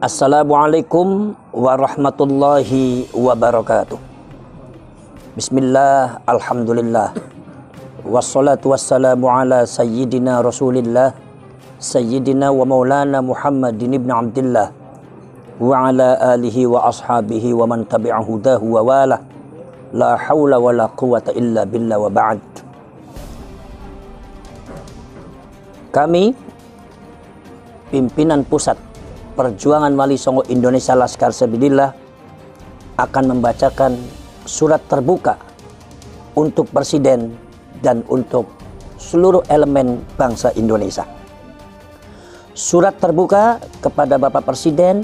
Assalamualaikum warahmatullahi wabarakatuh. Bismillah, alhamdulillah, wassalatu wassalamu ala sayyidina rasulillah, sayyidina wa maulana Muhammadin ibn Abdillah, wa ala alihi wa ashabihi wa man tabi'a hudahu wa wala. La hawla wa la quwata illa billah wa ba'd. Kami, pimpinan pusat Perjuangan Wali Songo Indonesia Laskar Sabilillah, akan membacakan surat terbuka untuk Presiden dan untuk seluruh elemen bangsa Indonesia. Surat terbuka kepada Bapak Presiden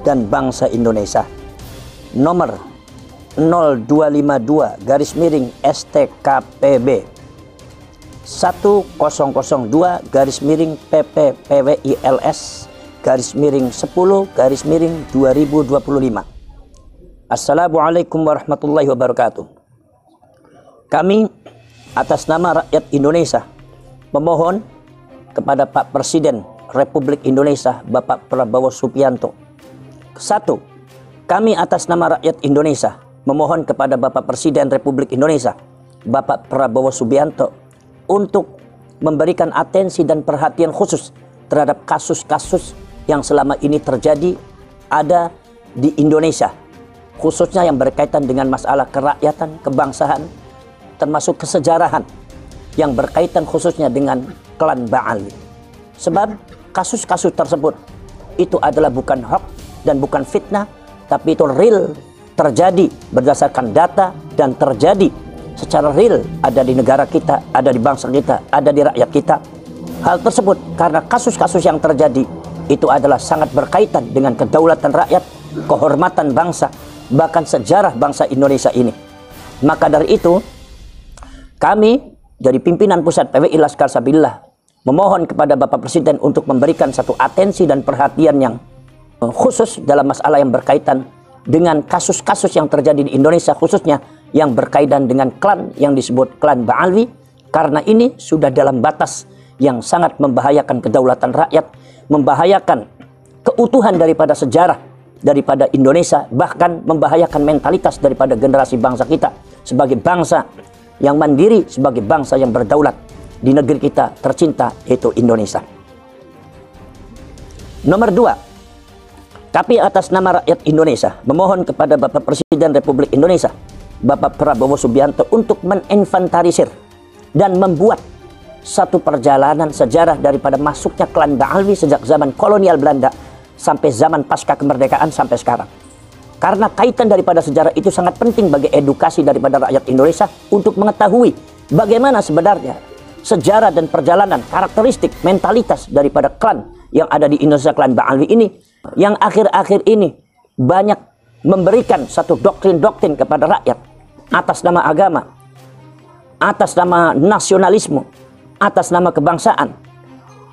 dan bangsa Indonesia, nomor 0252-STKPB 10-PPWILS-10-2025. Assalamualaikum warahmatullahi wabarakatuh. Kami atas nama rakyat Indonesia memohon kepada Pak Presiden Republik Indonesia Bapak Prabowo Subianto. 1. Kami atas nama rakyat Indonesia memohon kepada Bapak Presiden Republik Indonesia Bapak Prabowo Subianto untuk memberikan atensi dan perhatian khusus terhadap kasus-kasus yang selama ini terjadi ada di Indonesia, khususnya yang berkaitan dengan masalah kerakyatan, kebangsaan, termasuk kesejarahan yang berkaitan khususnya dengan klan Ba'alwi. Sebab kasus-kasus tersebut itu adalah bukan hoax dan bukan fitnah, tapi itu real, terjadi berdasarkan data dan terjadi secara real, ada di negara kita, ada di bangsa kita, ada di rakyat kita. Hal tersebut karena kasus-kasus yang terjadi itu adalah sangat berkaitan dengan kedaulatan rakyat, kehormatan bangsa, bahkan sejarah bangsa Indonesia ini. Maka dari itu, kami dari pimpinan pusat PWI Laskar Sabilillah memohon kepada Bapak Presiden untuk memberikan satu atensi dan perhatian yang khusus dalam masalah yang berkaitan dengan kasus-kasus yang terjadi di Indonesia, khususnya yang berkaitan dengan klan yang disebut klan Ba'alwi, karena ini sudah dalam batas yang sangat membahayakan kedaulatan rakyat, membahayakan keutuhan daripada sejarah daripada Indonesia, bahkan membahayakan mentalitas daripada generasi bangsa kita sebagai bangsa yang mandiri, sebagai bangsa yang berdaulat di negeri kita tercinta, yaitu Indonesia. Nomor 2, kami atas nama rakyat Indonesia memohon kepada Bapak Presiden Republik Indonesia Bapak Prabowo Subianto untuk meninventarisir dan membuat satu perjalanan sejarah daripada masuknya klan Ba'alwi sejak zaman kolonial Belanda sampai zaman pasca kemerdekaan sampai sekarang. Karena kaitan daripada sejarah itu sangat penting bagi edukasi daripada rakyat Indonesia untuk mengetahui bagaimana sebenarnya sejarah dan perjalanan, karakteristik, mentalitas daripada klan yang ada di Indonesia, klan Ba'alwi ini, yang akhir-akhir ini banyak memberikan satu doktrin-doktrin kepada rakyat atas nama agama, atas nama nasionalisme, atas nama kebangsaan,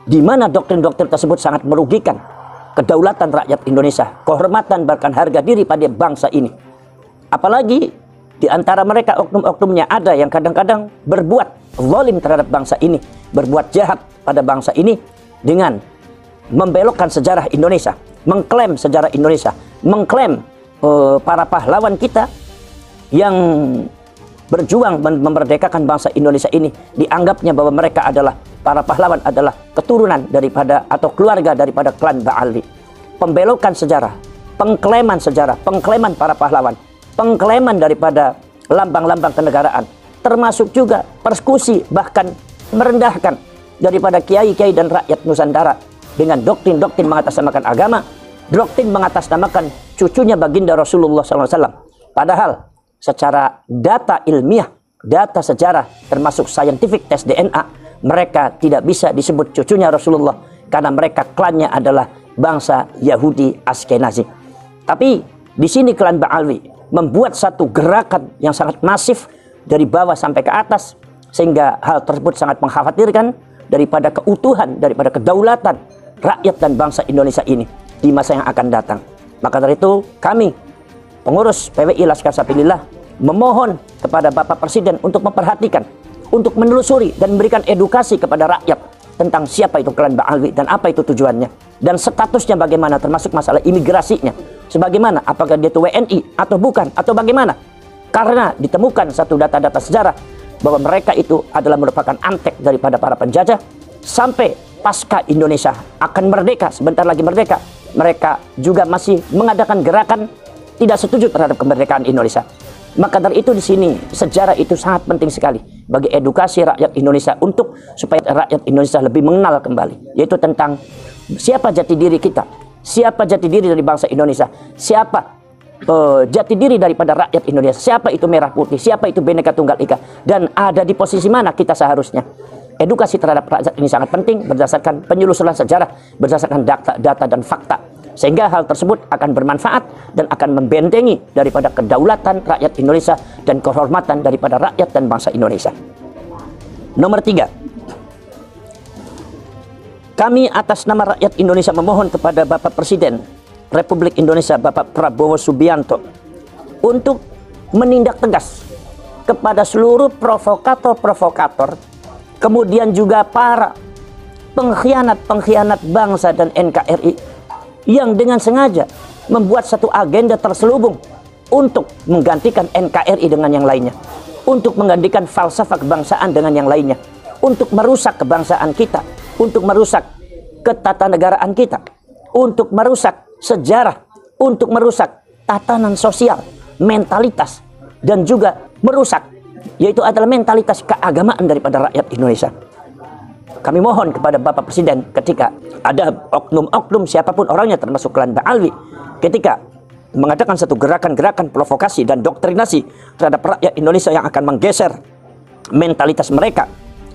di mana doktrin-doktrin tersebut sangat merugikan kedaulatan rakyat Indonesia, kehormatan bahkan harga diri pada bangsa ini. Apalagi di antara mereka oknum-oknumnya ada yang kadang-kadang berbuat zalim terhadap bangsa ini, berbuat jahat pada bangsa ini dengan membelokkan sejarah Indonesia, mengklaim sejarah Indonesia, mengklaim para pahlawan kita yang berjuang memerdekakan bangsa Indonesia ini, dianggapnya bahwa mereka adalah para pahlawan, adalah keturunan daripada atau keluarga daripada klan Ba'alwi. Pembelokan sejarah, pengklaiman sejarah, pengklaiman para pahlawan, pengklaiman daripada lambang-lambang kenegaraan, termasuk juga persekusi, bahkan merendahkan daripada kiai-kiai dan rakyat Nusantara dengan doktrin-doktrin mengatasnamakan agama, doktrin mengatasnamakan cucunya baginda Rasulullah SAW. Padahal secara data ilmiah, data sejarah, termasuk scientific test DNA, mereka tidak bisa disebut cucunya Rasulullah karena mereka klannya adalah bangsa Yahudi Askenazi. Tapi di sini klan Ba'alwi membuat satu gerakan yang sangat masif dari bawah sampai ke atas, sehingga hal tersebut sangat mengkhawatirkan daripada keutuhan, daripada kedaulatan rakyat dan bangsa Indonesia ini di masa yang akan datang. Maka dari itu kami, pengurus PWI Laskar Sabilillah, memohon kepada Bapak Presiden untuk memperhatikan, untuk menelusuri dan memberikan edukasi kepada rakyat tentang siapa itu klan Ba'alwi dan apa itu tujuannya. dan statusnya bagaimana, termasuk masalah imigrasinya sebagaimana, apakah dia itu WNI atau bukan, atau bagaimana. Karena ditemukan satu data-data sejarah bahwa mereka itu adalah merupakan antek daripada para penjajah. Sampai pasca Indonesia akan merdeka, sebentar lagi merdeka, mereka juga masih mengadakan gerakan tidak setuju terhadap kemerdekaan Indonesia. Maka dari itu di sini sejarah itu sangat penting sekali bagi edukasi rakyat Indonesia, untuk supaya rakyat Indonesia lebih mengenal kembali, yaitu tentang siapa jati diri kita, siapa jati diri dari bangsa Indonesia, siapa jati diri daripada rakyat Indonesia, siapa itu merah putih, siapa itu Bhinneka Tunggal Ika, dan ada di posisi mana kita seharusnya. Edukasi terhadap rakyat ini sangat penting berdasarkan penyulusuran sejarah, berdasarkan data dan fakta, sehingga hal tersebut akan bermanfaat dan akan membentengi daripada kedaulatan rakyat Indonesia dan kehormatan daripada rakyat dan bangsa Indonesia. Nomor 3, kami atas nama rakyat Indonesia memohon kepada Bapak Presiden Republik Indonesia Bapak Prabowo Subianto untuk menindak tegas kepada seluruh provokator-provokator, kemudian juga para pengkhianat-pengkhianat bangsa dan NKRI yang dengan sengaja membuat satu agenda terselubung untuk menggantikan NKRI dengan yang lainnya, untuk menggantikan falsafah kebangsaan dengan yang lainnya, untuk merusak kebangsaan kita, untuk merusak ketatanegaraan kita, untuk merusak sejarah, untuk merusak tatanan sosial, mentalitas, dan juga merusak, yaitu adalah mentalitas keagamaan daripada rakyat Indonesia. Kami mohon kepada Bapak Presiden, ketika ada oknum-oknum siapapun orangnya termasuk klan Ba'alwi, ketika mengadakan satu gerakan-gerakan provokasi dan doktrinasi terhadap rakyat Indonesia yang akan menggeser mentalitas mereka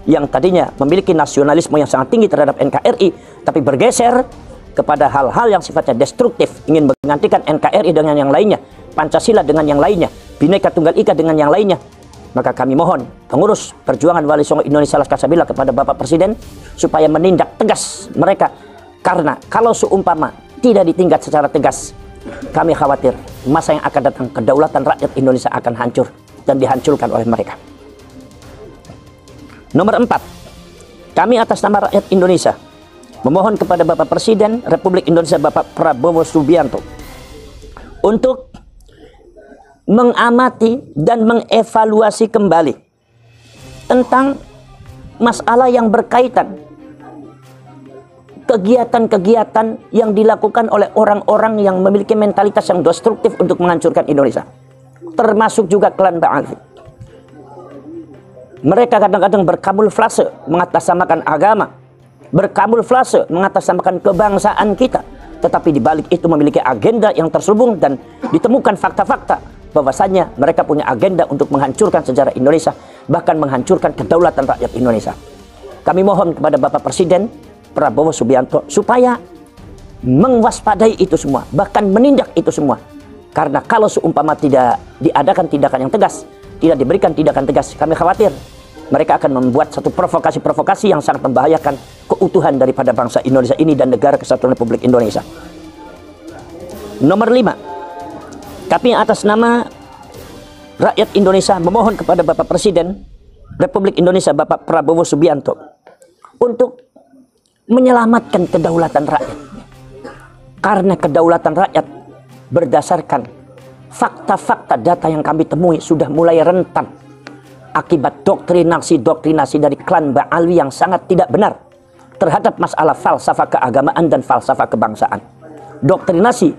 yang tadinya memiliki nasionalisme yang sangat tinggi terhadap NKRI, tapi bergeser kepada hal-hal yang sifatnya destruktif, ingin menggantikan NKRI dengan yang lainnya, Pancasila dengan yang lainnya, Bhinneka Tunggal Ika dengan yang lainnya, maka kami mohon pengurus perjuangan Wali Songo Indonesia Laskar kepada Bapak Presiden supaya menindak tegas mereka, karena kalau seumpama tidak ditindak secara tegas, kami khawatir masa yang akan datang kedaulatan rakyat Indonesia akan hancur dan dihancurkan oleh mereka. Nomor 4, kami atas nama rakyat Indonesia memohon kepada Bapak Presiden Republik Indonesia Bapak Prabowo Subianto untuk mengamati dan mengevaluasi kembali tentang masalah yang berkaitan kegiatan-kegiatan yang dilakukan oleh orang-orang yang memiliki mentalitas yang destruktif untuk menghancurkan Indonesia, termasuk juga klan Ba'alwi. Mereka kadang-kadang berkamuflase mengatasnamakan agama, berkamuflase mengatasnamakan kebangsaan kita, tetapi di balik itu memiliki agenda yang terselubung, dan ditemukan fakta-fakta bahwasanya mereka punya agenda untuk menghancurkan sejarah Indonesia, bahkan menghancurkan kedaulatan rakyat Indonesia. Kami mohon kepada Bapak Presiden Prabowo Subianto supaya mewaspadai itu semua, bahkan menindak itu semua. Karena kalau seumpama tidak diadakan tindakan yang tegas, tidak diberikan tindakan tegas, kami khawatir mereka akan membuat satu provokasi-provokasi yang sangat membahayakan keutuhan daripada bangsa Indonesia ini dan negara kesatuan Republik Indonesia. Nomor 5, kami atas nama rakyat Indonesia memohon kepada Bapak Presiden Republik Indonesia Bapak Prabowo Subianto untuk menyelamatkan kedaulatan rakyat. Karena kedaulatan rakyat berdasarkan fakta-fakta data yang kami temui sudah mulai rentan akibat doktrinasi dari klan Ba'alwi yang sangat tidak benar terhadap masalah falsafah keagamaan dan falsafah kebangsaan. Doktrinasi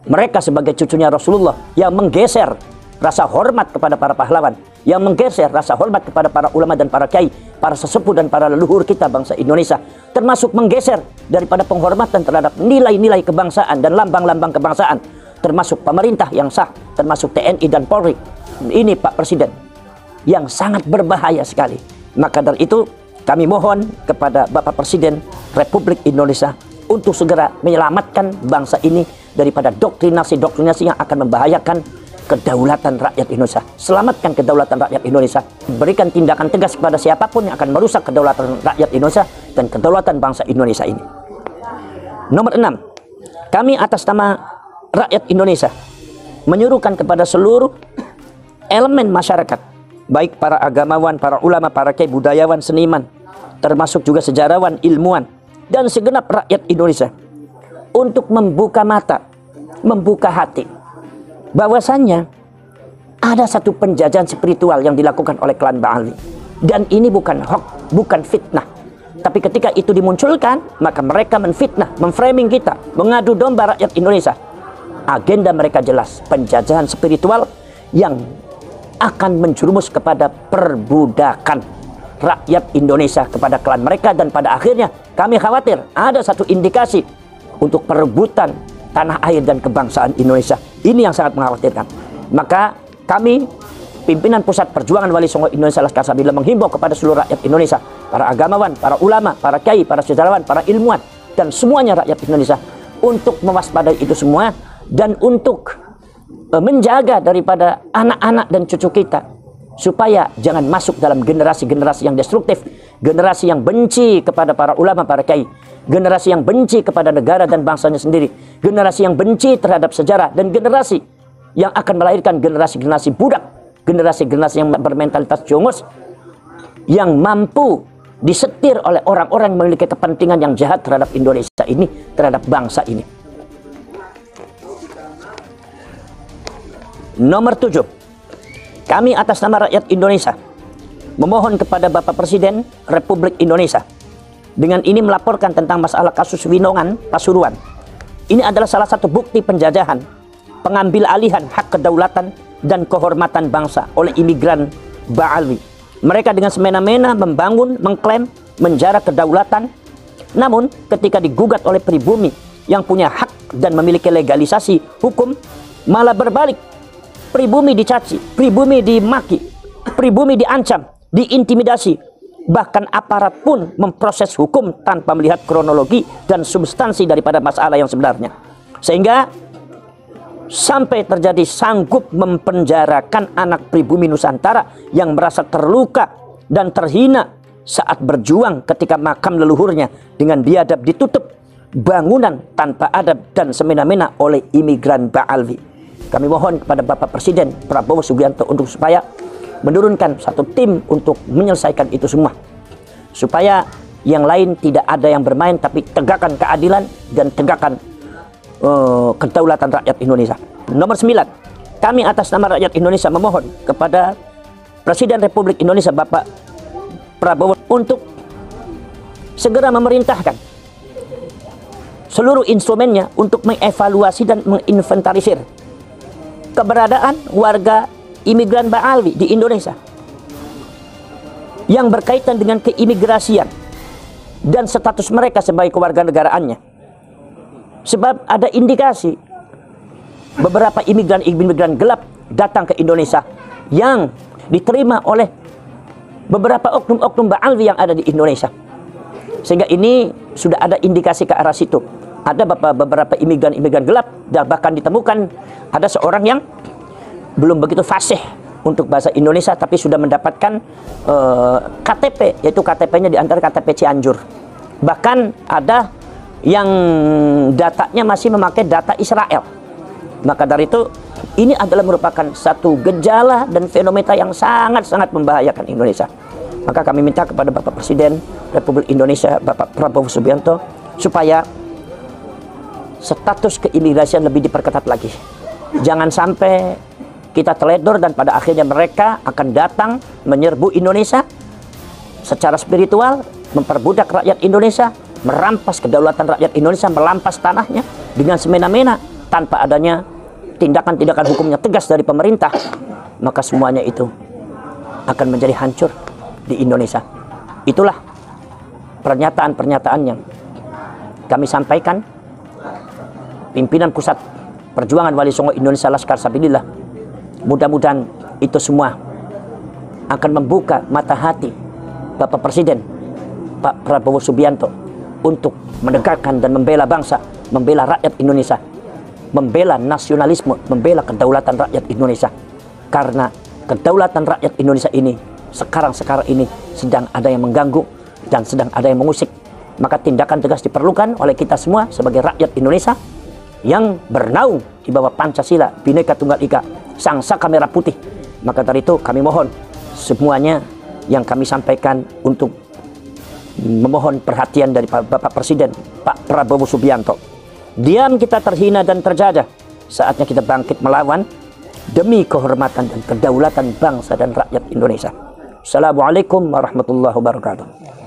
mereka sebagai cucunya Rasulullah yang menggeser rasa hormat kepada para pahlawan, yang menggeser rasa hormat kepada para ulama dan para kiai, para sesepuh dan para leluhur kita bangsa Indonesia, termasuk menggeser daripada penghormatan terhadap nilai-nilai kebangsaan dan lambang-lambang kebangsaan, termasuk pemerintah yang sah, termasuk TNI dan Polri. Ini Pak Presiden yang sangat berbahaya sekali. Maka dari itu kami mohon kepada Bapak Presiden Republik Indonesia untuk segera menyelamatkan bangsa ini daripada doktrinasi-doktrinasi yang akan membahayakan kedaulatan rakyat Indonesia. Selamatkan kedaulatan rakyat Indonesia. Berikan tindakan tegas kepada siapapun yang akan merusak kedaulatan rakyat Indonesia dan kedaulatan bangsa Indonesia ini. Nomor 6, kami atas nama rakyat Indonesia menyuruhkan kepada seluruh elemen masyarakat, baik para agamawan, para ulama, para kiai, budayawan, seniman, termasuk juga sejarawan, ilmuwan, dan segenap rakyat Indonesia untuk membuka mata, membuka hati, bahwasannya ada satu penjajahan spiritual yang dilakukan oleh klan Ba'alwi. Dan ini bukan hoax, bukan fitnah. Tapi ketika itu dimunculkan, maka mereka menfitnah, memframing kita, mengadu domba rakyat Indonesia. Agenda mereka jelas, penjajahan spiritual yang akan menjerumus kepada perbudakan rakyat Indonesia kepada klan mereka. Dan pada akhirnya kami khawatir ada satu indikasi untuk perebutan tanah air dan kebangsaan Indonesia. Ini yang sangat mengkhawatirkan. Maka kami, pimpinan Pusat Perjuangan Wali Songo Indonesia Laskar Sabila, menghimbau kepada seluruh rakyat Indonesia, para agamawan, para ulama, para kiai, para sejarawan, para ilmuwan, dan semuanya rakyat Indonesia untuk mewaspadai itu semua dan untuk menjaga daripada anak-anak dan cucu kita supaya jangan masuk dalam generasi-generasi yang destruktif, generasi yang benci kepada para ulama, para kiai, generasi yang benci kepada negara dan bangsanya sendiri, generasi yang benci terhadap sejarah, dan generasi yang akan melahirkan generasi-generasi budak, generasi-generasi yang bermentalitas jongos, yang mampu disetir oleh orang-orang yang memiliki kepentingan yang jahat terhadap Indonesia ini, terhadap bangsa ini. Nomor 7, kami atas nama rakyat Indonesia memohon kepada Bapak Presiden Republik Indonesia dengan ini melaporkan tentang masalah kasus Winongan Pasuruan. Ini adalah salah satu bukti penjajahan, pengambil alihan hak kedaulatan dan kehormatan bangsa oleh imigran Ba'alwi. Mereka dengan semena-mena membangun, mengklaim, menjara kedaulatan. Namun ketika digugat oleh pribumi yang punya hak dan memiliki legalisasi hukum, malah berbalik. Pribumi dicaci, pribumi dimaki, pribumi diancam, diintimidasi. Bahkan aparat pun memproses hukum tanpa melihat kronologi dan substansi daripada masalah yang sebenarnya. Sehingga sampai terjadi sanggup mempenjarakan anak pribumi Nusantara yang merasa terluka dan terhina saat berjuang ketika makam leluhurnya dengan biadab ditutup bangunan tanpa adab dan semena-mena oleh imigran Ba'alwi. Kami mohon kepada Bapak Presiden Prabowo Subianto untuk supaya menurunkan satu tim untuk menyelesaikan itu semua, supaya yang lain tidak ada yang bermain, tapi tegakkan keadilan dan tegakkan kedaulatan rakyat Indonesia. Nomor 9, kami atas nama rakyat Indonesia memohon kepada Presiden Republik Indonesia Bapak Prabowo untuk segera memerintahkan seluruh instrumennya untuk mengevaluasi dan menginventarisir keberadaan warga imigran Ba'alwi di Indonesia yang berkaitan dengan keimigrasian dan status mereka sebagai kewarganegaraannya. Sebab ada indikasi beberapa imigran gelap datang ke Indonesia yang diterima oleh beberapa oknum-oknum Ba'alwi yang ada di Indonesia. Sehingga ini sudah ada indikasi ke arah situ. Ada beberapa imigran gelap, dan bahkan ditemukan ada seorang yang belum begitu fasih untuk bahasa Indonesia tapi sudah mendapatkan KTP, yaitu KTP-nya di antara KTP Cianjur. Bahkan ada yang datanya masih memakai data Israel. Maka dari itu ini adalah merupakan satu gejala dan fenomena yang sangat-sangat membahayakan Indonesia. Maka kami minta kepada Bapak Presiden Republik Indonesia Bapak Prabowo Subianto supaya status keimigrasian lebih diperketat lagi. Jangan sampai kita teledor dan pada akhirnya mereka akan datang menyerbu Indonesia secara spiritual, memperbudak rakyat Indonesia, merampas kedaulatan rakyat Indonesia, merampas tanahnya dengan semena-mena tanpa adanya tindakan-tindakan hukumnya tegas dari pemerintah. Maka semuanya itu akan menjadi hancur di Indonesia. Itulah pernyataan-pernyataan yang kami sampaikan pimpinan Pusat Perjuangan Wali Songo Indonesia Laskar Sabilillah. Mudah-mudahan itu semua akan membuka mata hati Bapak Presiden Pak Prabowo Subianto untuk menegakkan dan membela bangsa, membela rakyat Indonesia, membela nasionalisme, membela kedaulatan rakyat Indonesia. Karena kedaulatan rakyat Indonesia ini sekarang ini sedang ada yang mengganggu dan sedang ada yang mengusik. Maka tindakan tegas diperlukan oleh kita semua sebagai rakyat Indonesia yang bernaung di bawah Pancasila, Bhinneka Tunggal Ika, Sang Saka Merah Putih. Maka dari itu kami mohon semuanya yang kami sampaikan untuk memohon perhatian dari Bapak Presiden Pak Prabowo Subianto. Diam kita terhina dan terjajah. Saatnya kita bangkit melawan demi kehormatan dan kedaulatan bangsa dan rakyat Indonesia. Assalamualaikum warahmatullahi wabarakatuh.